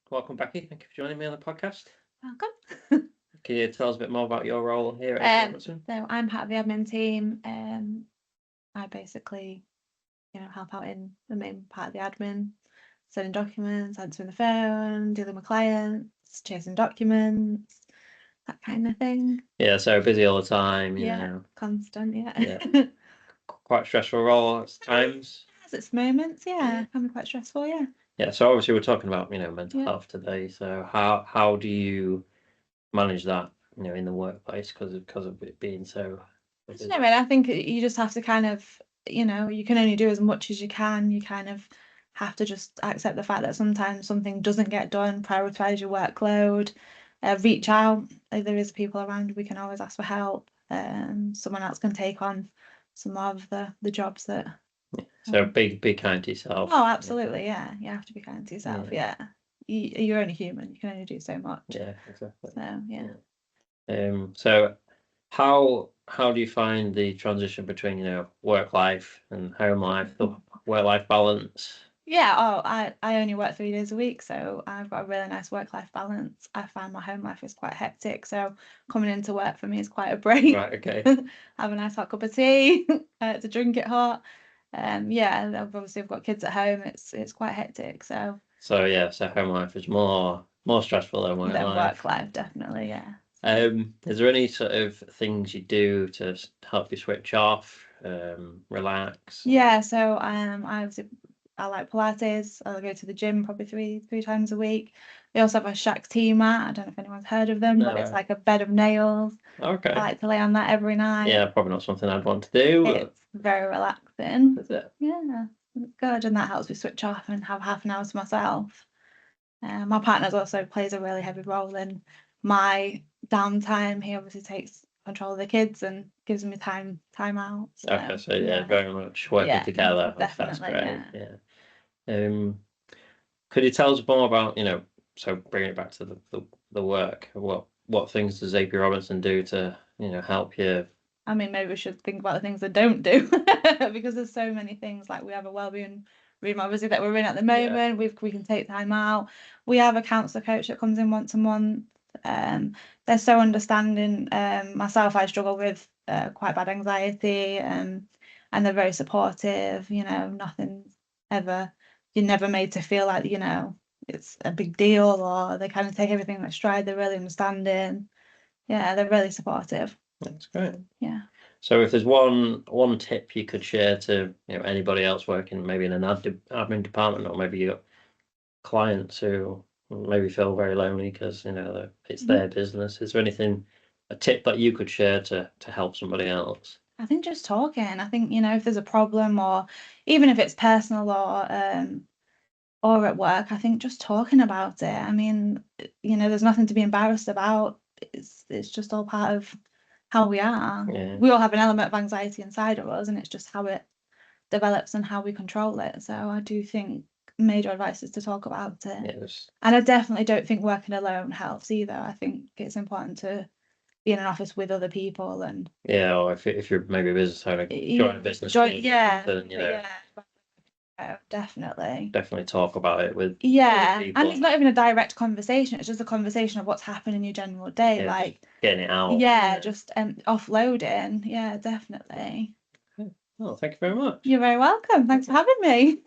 Welcome, Becky. Thank you for joining me on the podcast. Welcome. Can you tell us a bit more about your role here at So I'm part of the admin team. I basically, help out in the main part of the admin, sending documents, answering the phone, dealing with clients, chasing documents, that kind of thing. Yeah, so busy all the time, you Yeah, know. constant, yeah. Yeah. Quite stressful role at times. Has its moments, yeah. Can be quite stressful, yeah. Yeah, so obviously we're talking about, mental Yeah. health today. So how do you manage that, in the workplace because of it being so I don't busy? know, really. I think you just have to kind of, you can only do as much as you can. You kind of have to just accept the fact that sometimes something doesn't get done, prioritize your workload, reach out. If there is people around, we can always ask for help. Someone else can take on some of the jobs that. So be kind to yourself. Oh, absolutely, yeah. You have to be kind to yourself, yeah. You're only human. You can only do so much. Yeah, exactly. So, yeah. So how do you find the transition between, work life and home life, the work-life balance? Yeah, I only work 3 days a week, so I've got a really nice work-life balance. I find my home life is quite hectic, so coming into work for me is quite a break. Right, okay. Have a nice hot cup of tea to drink it hot. Yeah, and obviously I've got kids at home. It's quite hectic, so So home life is more stressful than work life. work life, definitely, yeah. Is there any sort of things you do to help you switch off, relax? Yeah, so I like Pilates. I'll go to the gym probably three times a week. We also have a Shakti mat. I don't know if anyone's heard of them, but it's No. like a bed of nails. Okay. I like to lay on that every night. Yeah, probably not something I'd want to do. It's very relaxing. Is it? Yeah, it's good, and that helps me switch off and have half an hour to myself. My partner also plays a really heavy role in my downtime. He obviously takes control of the kids and gives me time out. So, Okay, so very much working together. That's definitely, great. Yeah. Could you tell us more about, so bringing it back to the work, what things does AP Robinson do to, help you? I mean, maybe we should think about the things that don't do because there's so many things. Like we have a wellbeing room, obviously, that we're in at the moment. We can take time out. We have a counsellor coach that comes in once a month. They're so understanding. Myself, I struggle with quite bad anxiety, and they're very supportive. Nothing's ever. You're never made to feel like it's a big deal, or they kind of take everything in stride. They're really understanding. Yeah, they're really supportive. That's great. Yeah. So if there's one tip you could share to anybody else working maybe in an admin department, or maybe you got clients who maybe feel very lonely because it's their business, is there a tip that you could share to help somebody else? I think just talking. I think if there's a problem, or even if it's personal or at work, I think just talking about it. I mean, there's nothing to be embarrassed about. It's just all part of how we are. Yeah. We all have an element of anxiety inside of us, and it's just how it develops and how we control it. So I do think major advice is to talk about it. Yes. And I definitely don't think working alone helps either. I think it's important to be in an office with other people and or if you're maybe a business owner, join a business group, definitely talk about it with other people. And it's not even a direct conversation, it's just a conversation of what's happened in your general day, like getting it out. Just offloading. Definitely. Well, thank you very much. You're very welcome. Thanks for having me.